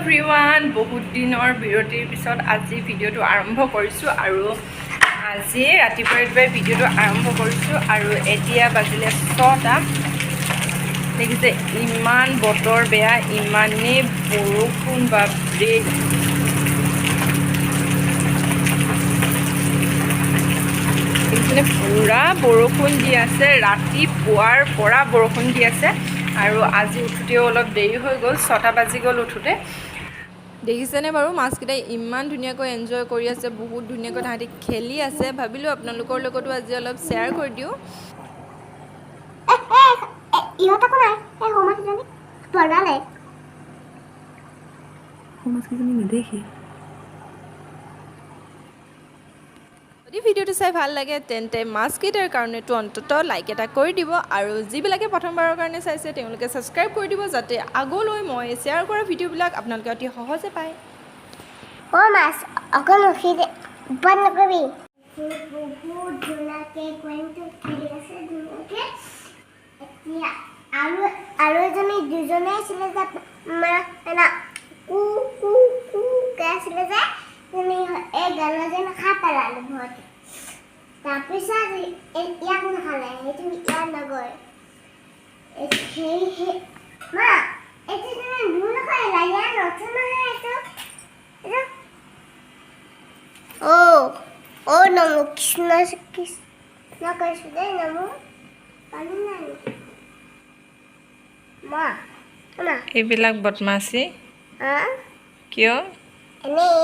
Everyone, বহুত দিনৰ বিৰতিৰ পিছত আজি ভিডিঅ'টো আৰম্ভ কৰিছোঁ আৰু আজি ৰাতিপুৱাই ভিডিঅ'টো আৰম্ভ কৰিছোঁ আৰু এতিয়া বাজিলে 6টা। দেখিছে ইমান বতৰ বেয়া, ইমানেই বৰষুণ বাপৰে। দেখিছেনে পুৰা বৰষুণ দি আছে, ৰাতিপুৱাৰ পৰা বৰষুণ দি আছে আৰু আজি উঠোতেও অলপ দেৰি হৈ গ'ল, 6টা বাজি গ'ল উঠোতে। দেখিছেনে বাৰু মাছকেইটাই ইমান ধুনীয়াকৈ এনজয় কৰি আছে, বহুত ধুনীয়াকৈ তাহাঁতি খেলি আছে। ভাবিলোঁ আপোনালোকৰ লগতো আজি অলপ শ্বেয়াৰ কৰি দিওঁ। যদি ভিডিঅ'টো চাই ভাল লাগে তেন্তে মাছকেইটাৰ কাৰণেতো অন্ততঃ লাইক এটা কৰি দিব আৰু যিবিলাকে প্ৰথমবাৰৰ কাৰণে চাইছে তেওঁলোকে ছাবস্ক্ৰাইব কৰি দিব, যাতে আগলৈ মই শ্বেয়াৰ কৰা ভিডিঅ'বিলাক আপোনালোকে অতি সহজে পায়। মাছ অকল ৰখি দে, ওপৰত নকৰিবি। বহুত ধুনীয়াকৈ কুৱেনটো খেলি আছে ধুনীয়াকৈ। এতিয়া আৰু এজনী দুজনে আছিলে যে কু কু কুকৈ আছিলে যে এই গানৰ যেন খা পেলালে ঘৰতে। তাৰপিছত ইয়াক নাখালে, সেইটো ইয়াত নগৈ সেই মা এইটো তুমি দূৰ নকৰিলা, ইয়াত নথোন নহয় এইটো। নমো কৃষ্ণ কৃষ্ণ কৈছো দেই, নমো পানী নাই মা এইবিলাক বদমাছি কিয়? এনেই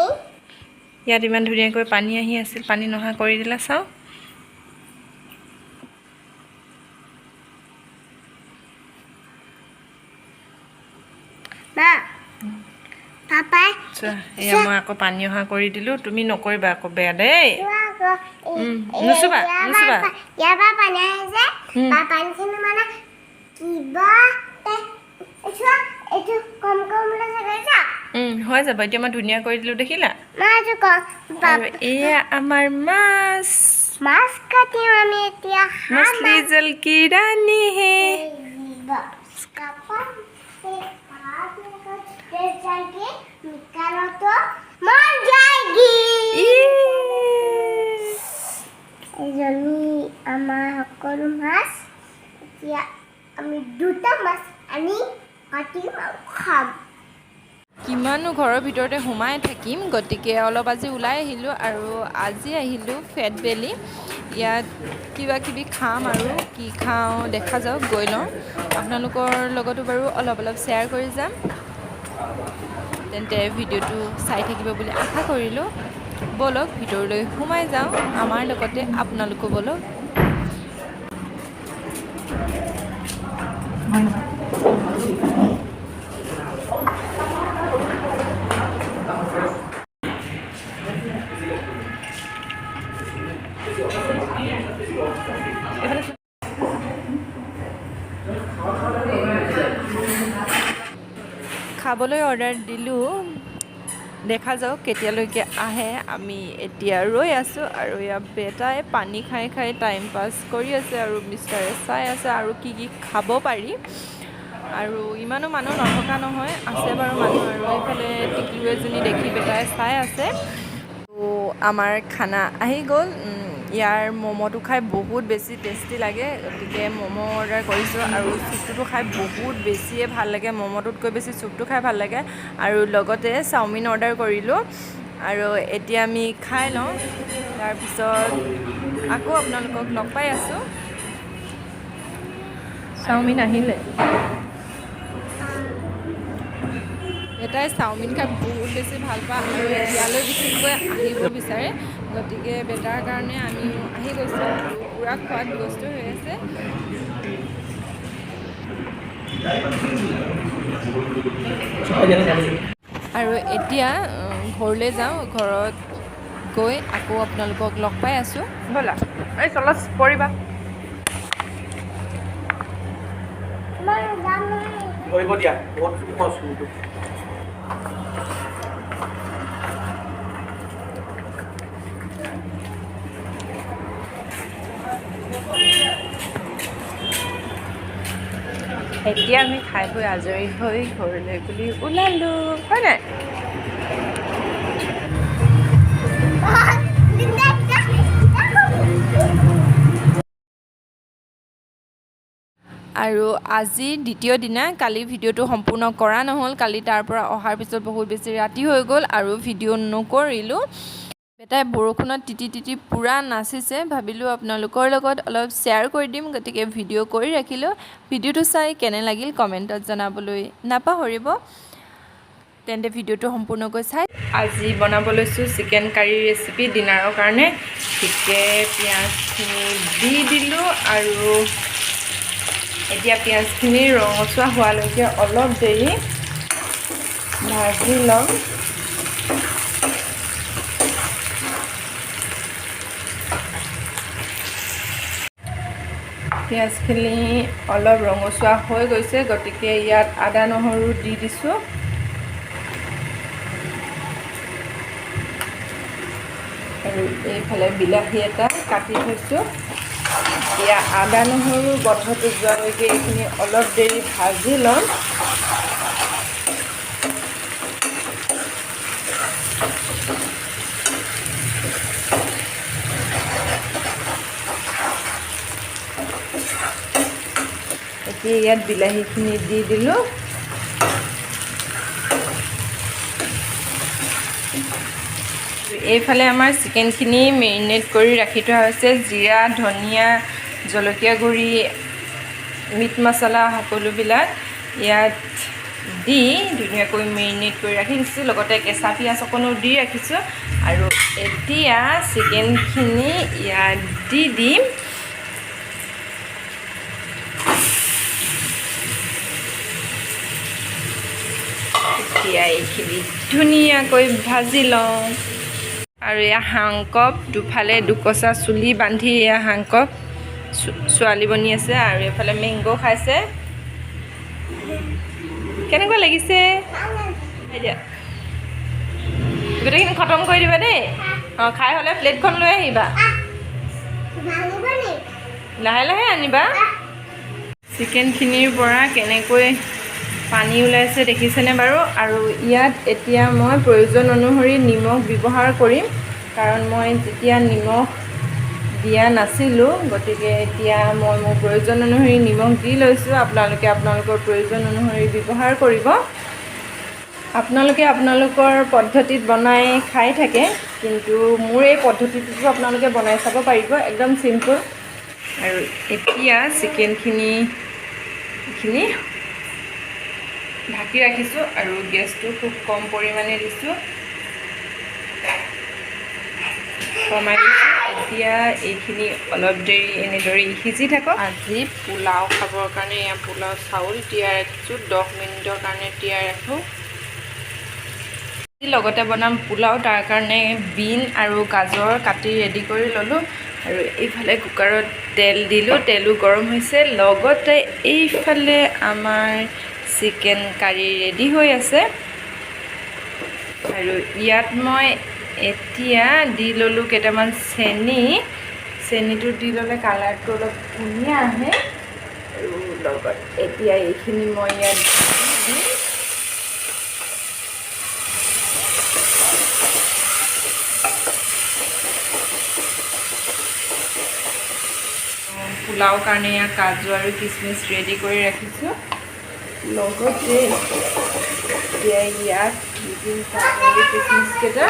ইয়াত ইমান ধুনীয়াকৈ পানী আহি আছিল, পানী নহা কৰি দিলা। চাওঁ মা পাপাই এয়া মই আকৌ পানী অহা কৰি দিলোঁ, তুমি নকৰিবা আকৌ, বেয়া দেই। নুচুবা নুচুবা। ইয়াৰ পৰা পানী আহিছে, পানীখিনি মানে কিবা এইটো কম কম হৈ যাব। এতিয়া মই ধুনীয়া কৰি দিলোঁ, দেখিলা? আৰু এয়া আমাৰ মাছ মাছ কাটিম আমি এতিয়া। मछली जल की रानी है। আমাৰ সকলো মাছ এতিয়া আমি দুটা মাছ আনি কাটিম আৰু খাম। কিমানো ঘৰৰ ভিতৰতে সোমাই থাকিম, গতিকে অলপ আজি ওলাই আহিলোঁ আৰু আজি আহিলোঁ ফেট ভেলি। ইয়াত কিবা কিবি খাম আৰু কি খাওঁ দেখা যাওক, গৈ লওঁ। আপোনালোকৰ লগতো বাৰু অলপ শ্বেয়াৰ কৰি যাম, তেন্তে ভিডিঅ'টো চাই থাকিব বুলি আশা কৰিলোঁ। ব'লক ভিতৰলৈ সোমাই যাওঁ, আমাৰ লগতে আপোনালোকো ব'লক। খাবলৈ অৰ্ডাৰ দিলোঁ, দেখা যাওক কেতিয়ালৈকে আহে। আমি এতিয়া ৰৈ আছোঁ আৰু ইয়াৰ বেটাই পানী খাই খাই টাইম পাছ কৰি আছে আৰু মিষ্টাৰে চাই আছে আৰু কি কি খাব পাৰি। আৰু ইমানো মানুহ নথকা নহয়, আছে বাৰু মানুহ। আৰু এইফালে টিকলু এজনী দেখি বেটাই চাই আছে। তো আমাৰ খানা আহি গ'ল। ইয়াৰ ম'ম'টো খাই বহুত বেছি টেষ্টি লাগে, গতিকে ম'ম' অৰ্ডাৰ কৰিছোঁ আৰু চুপটোতো খাই বহুত বেছিয়ে ভাল লাগে, ম'ম'টোতকৈ বেছি চুপটো খাই ভাল লাগে। আৰু লগতে চাওমিন অৰ্ডাৰ কৰিলোঁ আৰু এতিয়া আমি খাই লওঁ, তাৰপিছত আকৌ আপোনালোকক লগ পাই আছোঁ। চাওমিন আহিলে, এটাই চাওমিন খাই বহুত বেছি ভাল পায় আৰু ইয়ালৈ বিশেষকৈ আহিব বিচাৰে, গতিকে বেটাৰ কাৰণে আমিও আহি গৈছোঁ আৰু পূৰা খোৱাত ব্যস্ত হৈ আছে। আৰু এতিয়া ঘৰলৈ যাওঁ, ঘৰত গৈ আকৌ আপোনালোকক লগ পাই আছোঁ। ব'লা এই চলা পৰিবা। দিয়া বহুত কষ্ট। এতিয়া আমি খাই বৈ আজৰি হৈ ঘৰলৈ বুলি ওলালোঁ, হয় নাই? আৰু আজি দ্বিতীয় দিনা, কালি ভিডিঅ'টো সম্পূৰ্ণ কৰা নহ'ল। কালি তাৰ পৰা অহাৰ পিছত বহুত বেছি ৰাতি হৈ গ'ল আৰু ভিডিঅ' নকৰিলোঁ। বেটাই বৰষুণত তিতি তিতি পূৰা নাচিছে, ভাবিলোঁ আপোনালোকৰ লগত অলপ শ্বেয়াৰ কৰি দিম, গতিকে ভিডিঅ' কৰি ৰাখিলোঁ। ভিডিঅ'টো চাই কেনে লাগিল কমেণ্টত জনাবলৈ নাপাহৰিব। তেন্তে ভিডিঅ'টো সম্পূৰ্ণকৈ চাই আজি বনাব লৈছোঁ চিকেন কাৰী ৰেচিপি ডিনাৰৰ কাৰণে। ঠিকে পিঁয়াজখিনি দি দিলোঁ আৰু এতিয়া পিঁয়াজখিনি ৰঙচুৱা হোৱালৈকে অলপ দেৰি ভাজি ল'ম। পিঁয়াজখিনি অলপ ৰঙচুৱা হৈ গৈছে, গতিকে ইয়াত আদা নহৰু দি দিছোঁ। আৰু এইফালে বিলাহী এটা কাটি থৈছোঁ। এতিয়া আদা নহৰু গোন্ধটো যোৱালৈকে এইখিনি অলপ দেৰি ভাজি ল'ম। এতিয়া ইয়াত বিলাহীখিনি দি দিলোঁ। এইফালে আমাৰ চিকেনখিনি মেৰিনেট কৰি ৰাখি থোৱা হৈছে। জিৰা, ধনিয়া, জলকীয়া গুড়ি, মিট মছলা সকলোবিলাক ইয়াত দি ধুনীয়াকৈ মেৰিনেট কৰি ৰাখি দিছোঁ। লগতে কেঁচা পিঁয়াজ অকণো দি ৰাখিছোঁ। আৰু এতিয়া চিকেনখিনি ইয়াত দি দিম। এতিয়া এইখিনি ধুনীয়াকৈ ভাজি লওঁ। আৰু এয়া হাংকপ, দুফালে দুকচা চুলি বান্ধি এয়া হাংকপ ছোৱালী বনি আছে আৰু এইফালে মেংগ' খাইছে। কেনেকুৱা লাগিছে? এতিয়া গোটেইখিনি খতম কৰি দিবা দেই। অঁ, খাই হ'লে প্লেটখন লৈ আহিবা, লাহে লাহে আনিবা। চিকেনখিনিৰ পৰা কেনেকৈ পানী ওলাইছে দেখিছেনে বাৰু? আৰু ইয়াত এতিয়া মই প্ৰয়োজন অনুসৰি নিমখ ব্যৱহাৰ কৰিম, কাৰণ মই তেতিয়া নিমখ দিয়া নাছিলোঁ। গতিকে এতিয়া মই মোৰ প্ৰয়োজন অনুসৰি নিমখ দি লৈছোঁ। আপোনালোকে আপোনালোকৰ প্ৰয়োজন অনুসৰি ব্যৱহাৰ কৰিব। আপোনালোকে আপোনালোকৰ পদ্ধতিত বনাই খাই থাকে, কিন্তু মোৰ এই পদ্ধতিটোতো আপোনালোকে বনাই চাব পাৰিব, একদম চিম্পুল। আৰু এতিয়া চিকেনখিনি ঢাকি ৰাখিছোঁ আৰু গেছটো খুব কম পৰিমাণে দিছোঁ, কমাই দিছোঁ। এতিয়া এইখিনি অলপ দেৰি এনেদৰে সিজি থাকক। আজি পোলাও খাবৰ কাৰণে এয়া পোলাও চাউল তিয়াই ৰাখিছোঁ, 10 মিনিটৰ কাৰণে তিয়াই ৰাখোঁ। লগতে বনাম পোলাও, তাৰ কাৰণে বিন আৰু গাজৰ কাটি ৰেডি কৰি ল'লোঁ। আৰু এইফালে কুকাৰত তেল দিলোঁ, তেলো গৰম হৈছে। লগতে এইফালে আমাৰ চিকেন কাৰী ৰেডি হৈ আছে। আৰু ইয়াত মই এতিয়া দি ল'লোঁ কেইটামান চেনিটো দি ল'লে কালাৰটো অলপ ধুনীয়া আহে। আৰু লগত এতিয়া এইখিনি মই ইয়াত দি দিম। পোলাও কাৰণে ইয়াত কাজু আৰু কিচমিচ ৰেডি কৰি ৰাখিছোঁ। লগতে এতিয়া ইয়াত দি দিম কাজু আৰু কিচমিচকেইটা।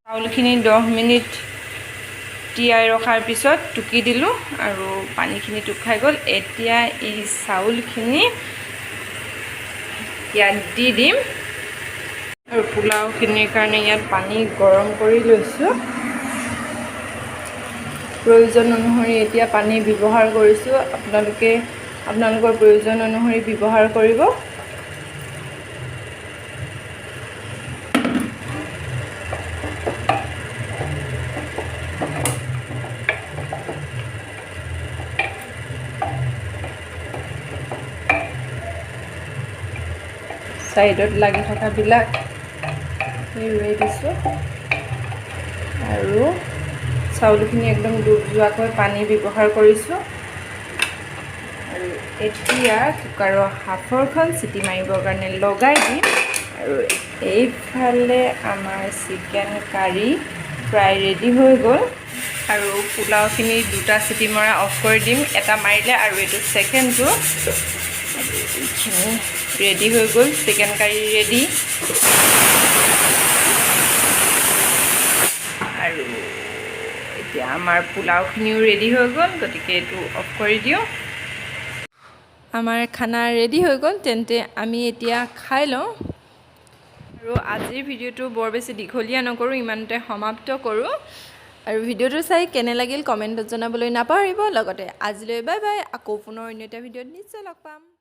চাউলখিনি 10 মিনিট তিয়াই ৰখাৰ পিছত টুকি দিলোঁ আৰু পানীখিনি টোক খাই গ'ল। এতিয়া এই চাউলখিনি ইয়াত দি দিম আৰু পোলাওখিনিৰ কাৰণে ইয়াত পানী গৰম কৰি লৈছোঁ। প্ৰয়োজন অনুসৰি এতিয়া পানী ব্যৱহাৰ কৰিছোঁ। আপোনালোকে আপোনালোকৰ প্ৰয়োজন অনুসৰি ব্যৱহাৰ কৰিব। ছাইডত লাগি থকাবিলাক এৰুৱাই দিছোঁ। আৰু চাউলখিনি একদম ডুব যোৱাকৈ পানী ব্যৱহাৰ কৰিছোঁ আৰু এতিয়া কুকাৰৰ সাঁফৰখন চিটি মাৰিবৰ কাৰণে লগাই দিম আৰু এইফালে আমাৰ চিকেন কাৰী প্ৰায় ৰেডি হৈ গ'ল আৰু পোলাওখিনি 2টা চিটি মৰা অফ কৰি দিম এটা মাৰিলে আৰু এইটো ছেকেণ্ডটো এইখিনি ৰেডি হৈ গ'ল চিকেন কাৰী ৰেডি আৰু এতিয়া আমাৰ পোলাওখিনিও ৰেডি হৈ গ'ল গতিকে এইটো অফ কৰি দিওঁ আমাৰ খানা ৰেডি হৈ গ'ল তেন্তে আমি এতিয়া খাই লওঁ আৰু আজিৰ ভিডিঅ'টো বৰ বেছি দীঘলীয়া নকৰোঁ ইমানতে সমাপ্ত কৰোঁ আৰু ভিডিঅ'টো চাই কেনে লাগিল কমেণ্টত জনাবলৈ নাপাহৰিব লগতে আজিলৈ বাই বাই আকৌ পুনৰ অন্য এটা ভিডিঅ'ত নিশ্চয় লগ পাম